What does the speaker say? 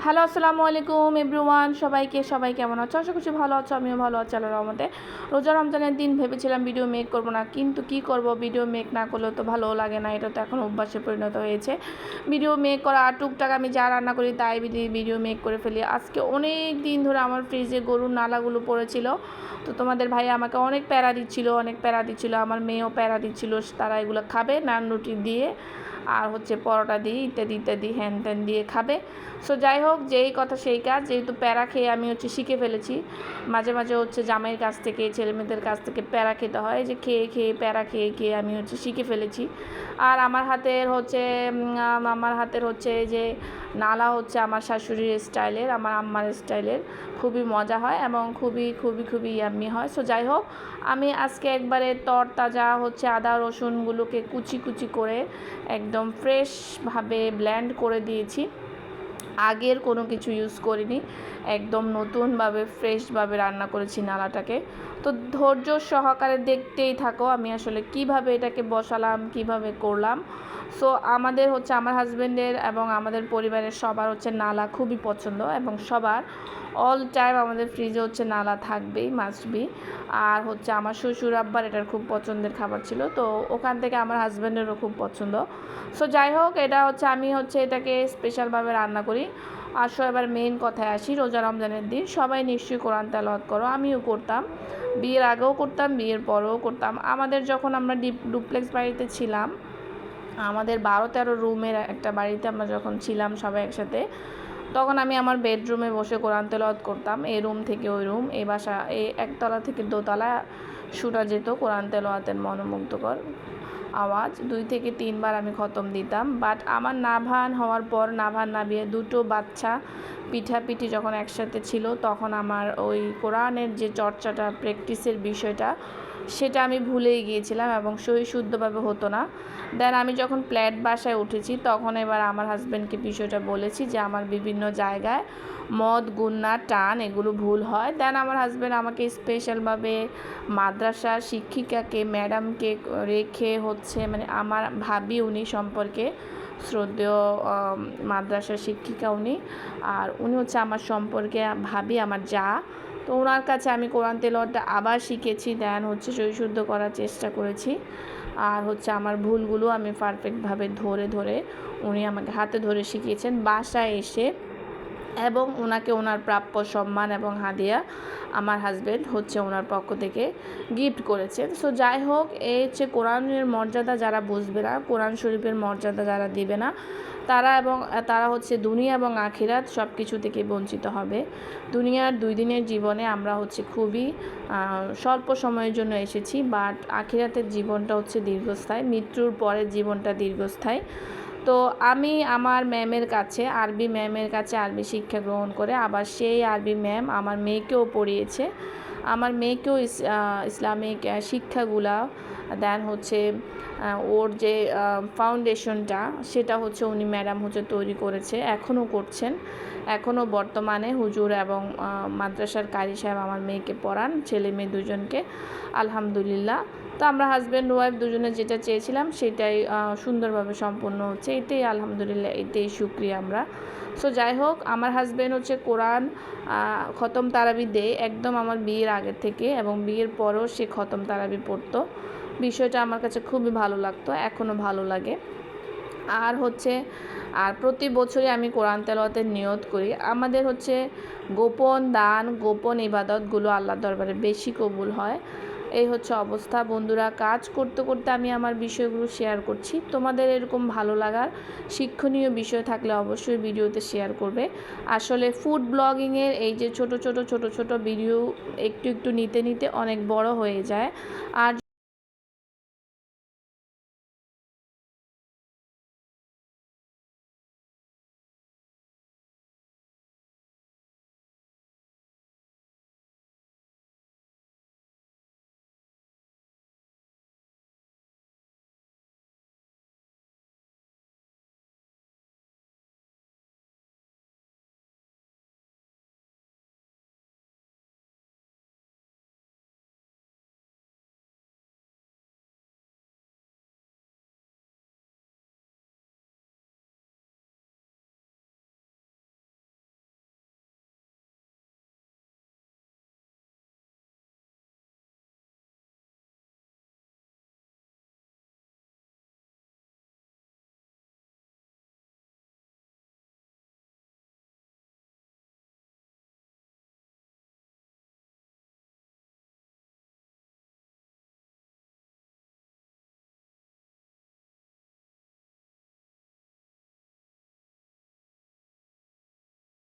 Hello, আসসালামু আলাইকুম everyone. সবাই কেমন আছো? আশা করছি ভালো আছো, আমিও ভালো আছি আল্লাহর রহমতে। রোজা রমজানের দিন ভেবেছিলাম ভিডিও মেক করব না, কিন্তু কি করব, ভিডিও মেক না করলেও তো ভালো লাগে না। এটা তো এখন অভ্যাসে পরিণত হয়েছে ভিডিও মেক করা। আর টুকটাক আমি যা রান্না করি তাই ভিডিও মেক করে ফেলি। আজকে অনেক দিন ধরে আমার ফ্রিজে গরুর নালাগুলো পড়েছিল, তো তোমাদের ভাই আমাকে অনেক প্যারা দিচ্ছিল, আমার মেয়েও প্যারা দিচ্ছিল। তারা এগুলো খাবে নান রুটি দিয়ে আর পরোটা দিয়ে ইত্যাদি হ্যান ত্যান দিয়ে খাবে। সো যাই হোক, যেই কথা সেই কাজ। যেহেতু প্যারা খেয়ে আমি শিখে ফেলেছি, মাঝে মাঝে জামাইয়ের কাছ থেকে, ছেলেমেয়েদের কাছ থেকে প্যারা খেতে হয়, যে খেয়ে প্যারা খেয়ে আমি শিখে ফেলেছি। আর আমার হাতের যে নালা আমার শাশুড়ির স্টাইলের, আমার আম্মার স্টাইলের, খুবই মজা হয় এবং খুবই ইয়াম্মি হয়। সো যাই হোক, আমি আজকে একবারে তরতাজা আদা রসুনগুলোকে কুচি করে একদম ফ্রেশভাবে ব্লেন্ড করে দিয়েছি। আগের কোনো কিছু ইউজ করিনি, একদম নতুনভাবে ফ্রেশভাবে রান্না করেছি নালাটাকে। তো ধৈর্য সহকারে দেখতেই থাকো আমি আসলে কিভাবে এটাকে বসালাম, কিভাবে করলাম। সো আমাদের আমার হাজব্যান্ডের এবং আমাদের পরিবারের সবার নালা খুবই পছন্দ, এবং সবার অল টাইম আমাদের ফ্রিজে নালা থাকবেই, মাস্ট বি। আর আমার শ্বশুর আব্বার এটার খুব পছন্দের খাবার ছিল, তো ওখান থেকে আমার হাজব্যান্ডেরও খুব পছন্দ। সো যাই হোক, এটা আমি এটাকে স্পেশালভাবে রান্না করি। আসো এবার মেইন কথায় আসি। রোজা রমজানের দিন সবাই নিশ্চয়ই কোরআন তেলাওয়াত করো, আমিও করতাম, বিয়ের আগেও করতাম, বিয়ের পরেও করতাম। আমাদের যখন আমরা ডুপ্লেক্স বাড়িতে ছিলাম, আমাদের 12-13 রুমের একটা বাড়িতে আমরা যখন ছিলাম সবাই একসাথে, তখন আমি আমার বেডরুমে বসে কোরআন তেলাওয়াত করতাম। এই রুম থেকে ওই রুম, এই বাসা, এই একতলা থেকে দোতলা শোনা যেত কোরআন তেলাওয়াতের মনোমুগ্ধকর আওয়াজ। 2 থেকে 3 বার আমি খতম দিতাম। বাট আমার নাভান হওয়ার পর, নাভান নাবিয়ে দুটো বাচ্চা পিঠাপিঠি যখন একসাথে ছিল, তখন আমার ওই কোরআনের যে চর্চাটা, প্র্যাকটিসের বিষয়টা, সেটা আমি ভুলেই গিয়েছিলাম এবং শুদ্ধভাবে হতো না। দেন আমি যখন ফ্ল্যাট বাসায় উঠেছি, তখন এবার আমার হাজব্যান্ডকে বিষয়টা বলেছি যে আমার বিভিন্ন জায়গায় মদ, গুন্না, টান এগুলো ভুল হয়। দেন আমার হাজব্যান্ড আমাকে স্পেশালভাবে মাদ্রাসার শিক্ষিকাকে, ম্যাডামকে রেখে মানে আমার ভাবি, উনি সম্পর্কে শ্রদ্ধেয় মাদ্রাসার শিক্ষিকা উনি, আর উনি আমার সম্পর্কে ভাবি, আমার যা। তো ওনার কাছে আমি কোরআন তেলাওয়াতটা আবার শিখেছি। দেন শুদ্ধ করার চেষ্টা করেছি। আর আমার ভুলগুলো আমি পারফেক্টভাবে ধরে উনি আমাকে হাতে ধরে শিখিয়েছেন বাসায় এসে, এবং ওনাকে ওনার প্রাপ্য সম্মান এবং হাদিয়া আমার হাজব্যান্ড ওনার পক্ষ থেকে গিফট করেছেন। সো যাই হোক, এই কোরআনের মর্যাদা যারা বুঝবে না, কোরআন শরীফের মর্যাদা যারা দিবে না, তারা দুনিয়া এবং আখিরাত সব কিছু থেকে বঞ্চিত হবে। দুনিয়ার 2 দিনের জীবনে আমরা খুবই স্বল্প সময়ের জন্য এসেছি, বাট আখিরাতের জীবনটা দীর্ঘস্থায়ী, মৃত্যুর পরের জীবনটা দীর্ঘস্থায়ী। তো আমি আমার ম্যামের কাছে, আরবি ম্যামের কাছে আরবি শিক্ষা গ্রহণ করে, আবার সেই আরবি ম্যাম আমার মেয়েকেও পড়িয়েছে, আমার মেয়েকেও ইসলামিক শিক্ষাগুলা, দেন ওর যে ফাউন্ডেশনটা, সেটা উনি ম্যাডাম তৈরি করেছে, এখনও করছেন, এখনও বর্তমানে হুজুর এবং মাদ্রাসার কারি সাহেব আমার মেয়েকে পড়ান, ছেলে মেয়ে দুজনকে, আলহামদুলিল্লাহ। তো আমরা হাজব্যান্ড ওয়াইফ দুজনে যেটা চেয়েছিলাম সেটাই সুন্দরভাবে সম্পন্ন হচ্ছে, এটাই আলহামদুলিল্লাহ, এটাই শুকরিয়া আমরা। সো যাই হোক, আমার হাজব্যান্ড কোরআন খতম তারাবি দেয় একদম আমার বিয়ের আগের থেকে, এবং বিয়ের পরেও সে খতম তারাবি পড়তো। বিষয়টা আমার কাছে খুবই ভালো লাগতো, এখনও ভালো লাগে। আর আর প্রতি বছরই আমি কোরআন তেলাওয়াতের নিয়ত করি। আমাদের গোপন দান, গোপন ইবাদতগুলো আল্লাহর দরবারে বেশি কবুল হয়। এই অবস্থা বন্ধুরা। কাজ করতে করতে আমি আমার বিষয়গুলো শেয়ার করছি, তোমাদের এরকম ভালো লাগার শিক্ষণীয় বিষয় থাকলে অবশ্যই ভিডিওতে শেয়ার করবে। আসলে ফুড ব্লগিংয়ের এই যে ছোট ছোট ভিডিও একটু নিতে অনেক বড় হয়ে যায়। আর